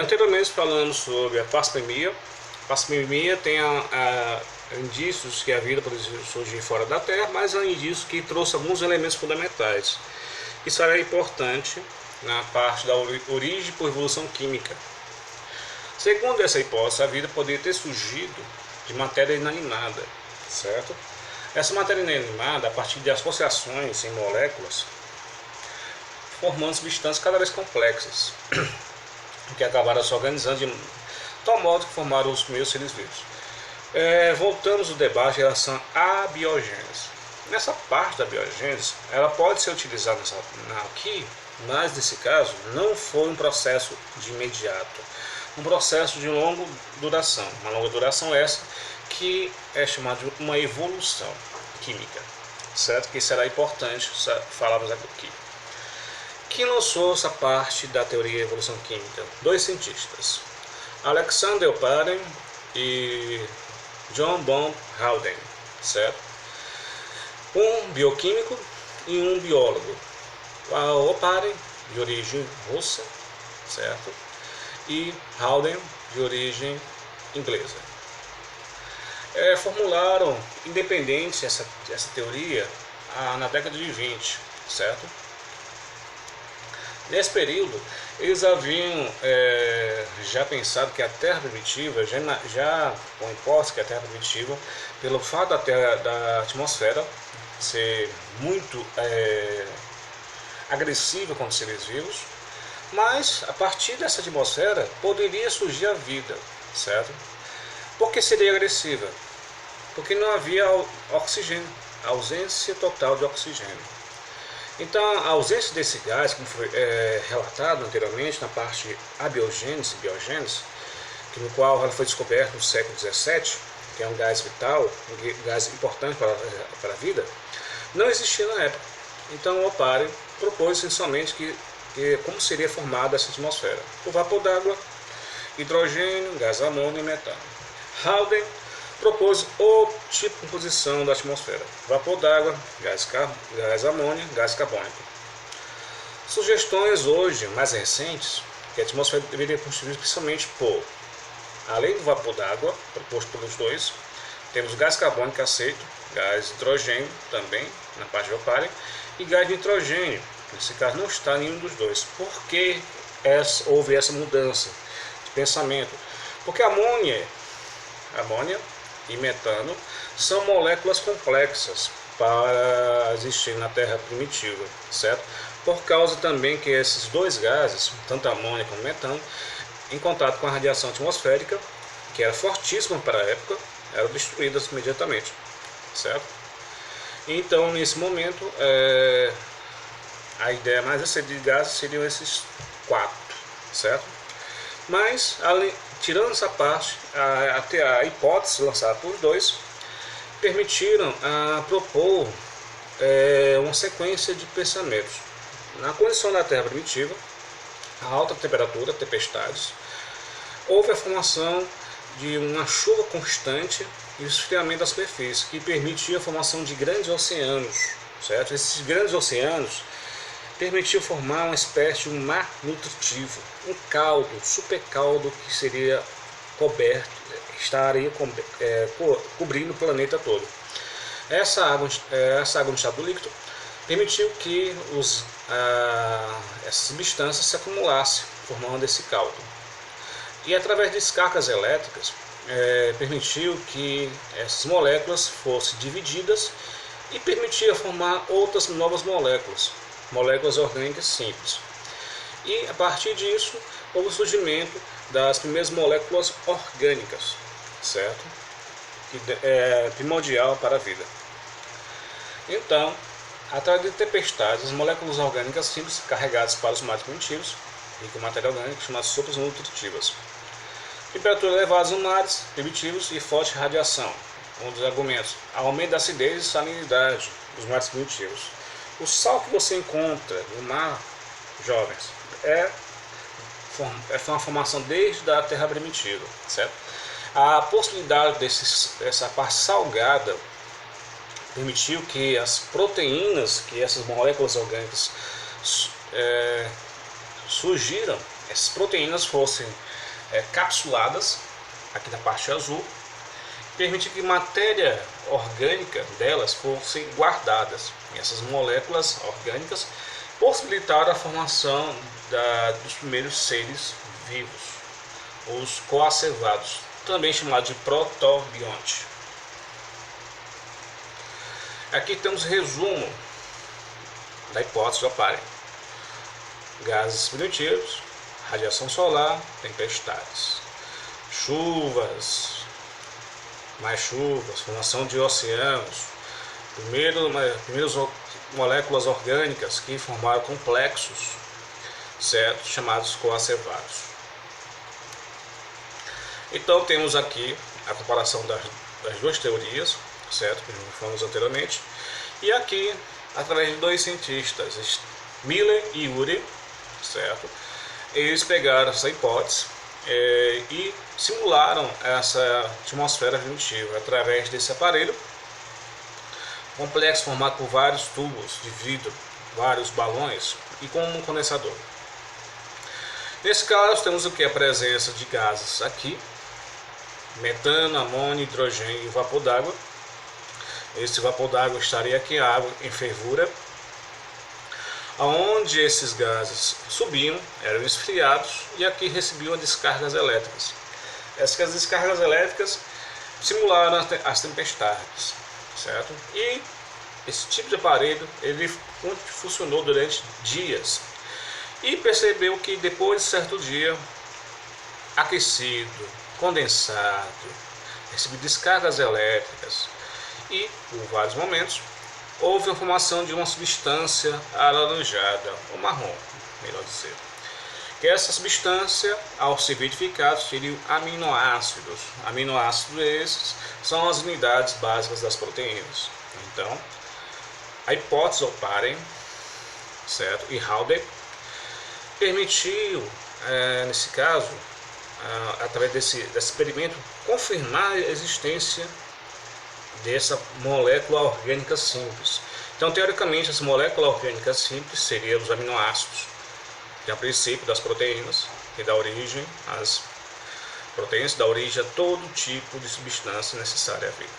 Anteriormente falamos sobre a parspermia. A parspermia tem indícios que a vida pode surgir fora da Terra, mas há indícios que trouxe alguns elementos fundamentais. Isso era importante na parte da origem por evolução química. Segundo essa hipótese, a vida poderia ter surgido de matéria inanimada, certo? Essa matéria inanimada, a partir de associações em moléculas, formando substâncias cada vez complexas, que acabaram se organizando de tal modo que formaram os primeiros seres vivos. Voltamos ao debate em relação à biogênese. Nessa parte da biogênese, ela pode ser utilizada aqui, mas nesse caso não foi um processo de imediato, um processo de longa duração. Uma longa duração essa que é chamada de uma evolução química, certo? Que será importante falarmos aqui. Quem lançou essa parte da teoria da evolução química? Dois cientistas, Alexander Oparin e John von Haldane, certo? Um bioquímico e um biólogo. Oparin, de origem russa, certo? E Haldane, de origem inglesa. Formularam independente essa teoria na década de 20, certo? Nesse período, eles haviam já pensado que a Terra primitiva, já com a hipótese que a Terra primitiva, pelo fato da atmosfera ser muito agressiva com os seres vivos, mas a partir dessa atmosfera poderia surgir a vida, certo? Por que seria agressiva? Porque não havia oxigênio, ausência total de oxigênio. Então, a ausência desse gás, como foi relatado anteriormente na parte abiogênese e biogênese, no qual ela foi descoberta no século XVII, que é um gás vital, um gás importante para a vida, não existia na época. Então, Oparin propôs essencialmente que como seria formada essa atmosfera: por vapor d'água, hidrogênio, gás amônio e metano. Haldane propôs outro tipo de composição da atmosfera: vapor d'água, gás amônio, gás carbônico. Sugestões hoje mais recentes que a atmosfera deveria constituir principalmente por, além do vapor d'água proposto pelos dois, temos gás carbônico aceito, gás hidrogênio também na parte de Oparin e gás nitrogênio. Nesse caso não está nenhum dos dois. Por que houve essa mudança de pensamento? Porque amônia e metano são moléculas complexas para existir na Terra primitiva, certo? Por causa também que esses dois gases, tanto amônia como metano, em contato com a radiação atmosférica, que era fortíssima para a época, eram destruídas imediatamente, certo? Então, nesse momento, a ideia mais acesa de gases seriam esses quatro, certo? Mas, tirando essa parte, até a hipótese lançada por dois, permitiram propor uma sequência de pensamentos. Na condição da Terra primitiva, a alta temperatura, tempestades, houve a formação de uma chuva constante e o esfriamento da superfície, que permitia a formação de grandes oceanos, certo? Esses grandes oceanos permitiu formar uma espécie de um mar nutritivo, um caldo, super caldo que seria coberto, estaria cobrindo o planeta todo. Essa água no estado líquido permitiu que essas substâncias se acumulassem, formando esse caldo. E através de descargas elétricas, permitiu que essas moléculas fossem divididas e permitia formar outras novas moléculas orgânicas simples. E a partir disso, houve o surgimento das primeiras moléculas orgânicas, certo? Que é primordial para a vida. Então, através de tempestades, as moléculas orgânicas simples carregadas para os mares primitivos, rico em matéria orgânica, chamadas sopas nutritivas. Temperaturas elevadas nos mares primitivos e forte radiação. Um dos argumentos: aumento da acidez e salinidade dos mares primitivos. O sal que você encontra no mar, jovens, é uma formação desde a Terra primitiva, certo? A possibilidade dessa parte salgada permitiu que as proteínas que essas moléculas orgânicas surgiram essas proteínas fossem capsuladas, aqui na parte azul, permitir que matéria orgânica delas fossem guardadas. E essas moléculas orgânicas possibilitaram a formação dos primeiros seres vivos, os coacervados, também chamados de protobionte. Aqui temos resumo da hipótese do Oparin: gases primitivos, radiação solar, tempestades, chuvas, mais chuvas, formação de oceanos, primeiras moléculas orgânicas que formaram complexos, certo, chamados coacervados. Então temos aqui a comparação das duas teorias, certo, que falamos anteriormente, e aqui através de dois cientistas, Miller e Urey, certo, eles pegaram essa hipótese e simularam essa atmosfera primitiva através desse aparelho complexo formado por vários tubos de vidro, vários balões e com um condensador. Nesse caso temos o que? A presença de gases aqui, metano, amônio, hidrogênio e vapor d'água. Esse vapor d'água estaria aqui, a água em fervura, onde esses gases subiam, eram esfriados e aqui recebiam descargas elétricas. Essas descargas elétricas simularam as tempestades, certo? E esse tipo de aparelho ele funcionou durante dias e percebeu que depois de certo dia, aquecido, condensado, recebeu descargas elétricas e por vários momentos houve a formação de uma substância alaranjada, ou marrom, melhor dizer. Que essa substância, ao ser verificada, seriam aminoácidos. Aminoácidos esses são as unidades básicas das proteínas. Então, a hipótese Oparin, certo, e Haldane permitiu, nesse caso, através desse experimento, confirmar a existência dessa molécula orgânica simples. Então, teoricamente, essa molécula orgânica simples seria os aminoácidos, que é o princípio das proteínas, que dá origem às proteínas, dá origem a todo tipo de substância necessária à vida,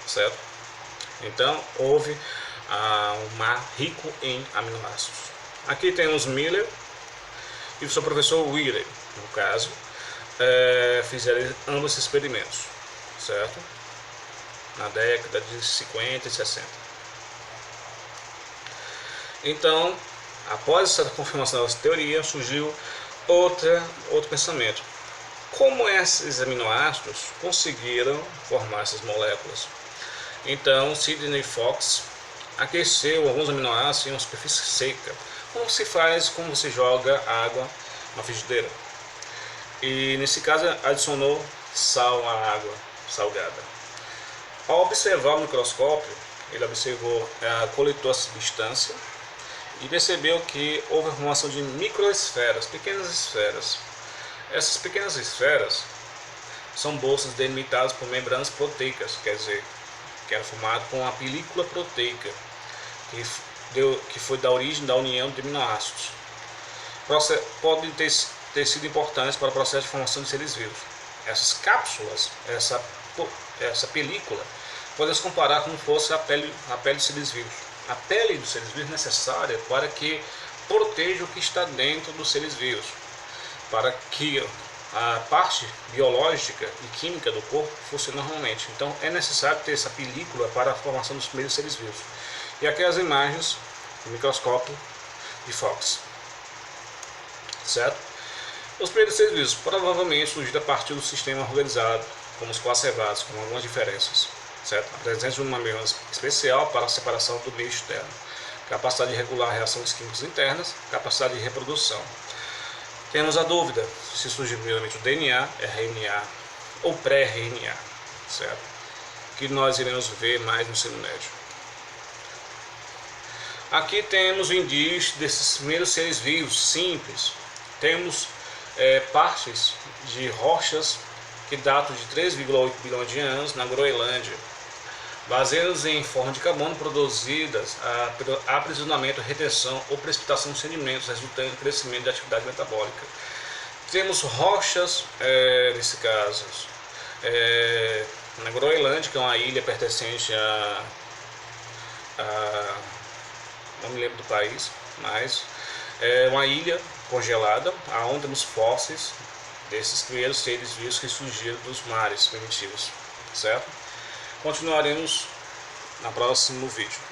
certo? Então, houve um mar rico em aminoácidos. Aqui temos Miller e o seu professor Willey, no caso, fizeram ambos esses experimentos, certo? Na década de 50 e 60. Então, após essa confirmação dessa teoria, surgiu outro pensamento. Como esses aminoácidos conseguiram formar essas moléculas? Então, Sidney Fox aqueceu alguns aminoácidos em uma superfície seca, como se faz quando você joga água na frigideira. E nesse caso adicionou sal à água salgada. Ao observar o microscópio, ele coletou a substância e percebeu que houve a formação de microesferas, pequenas esferas. Essas pequenas esferas são bolsas delimitadas por membranas proteicas, quer dizer, que era formado com a película proteica, que foi da origem da união de aminoácidos. Podem ter sido importantes para o processo de formação de seres vivos. Essas cápsulas, essa película, podemos comparar como fosse a pele dos seres vivos. A pele dos seres vivos é necessária para que proteja o que está dentro dos seres vivos, para que a parte biológica e química do corpo funcione normalmente. Então é necessário ter essa película para a formação dos primeiros seres vivos. E aqui as imagens do microscópio de Fox, certo? Os primeiros seres vivos provavelmente surgiram a partir do sistema organizado, como os coacervados, com algumas diferenças, certo? A presença de uma membrana especial para a separação do meio externo, capacidade de regular reações químicas internas, capacidade de reprodução. Temos a dúvida se surgiu primeiramente o DNA, RNA ou pré-RNA, certo? Que nós iremos ver mais no ensino médio. Aqui temos o indício desses primeiros seres vivos simples. Temos partes de rochas que datam de 3,8 bilhões de anos na Groenlândia. baseadas em forma de carbono produzidas pelo aprisionamento, retenção ou precipitação de sedimentos, resultando em crescimento da atividade metabólica. Temos rochas, nesse caso, na Groenlândia, que é uma ilha pertencente não me lembro do país, mas é uma ilha congelada, onde temos fósseis desses primeiros seres vivos que surgiram dos mares primitivos, certo? Continuaremos no próximo vídeo.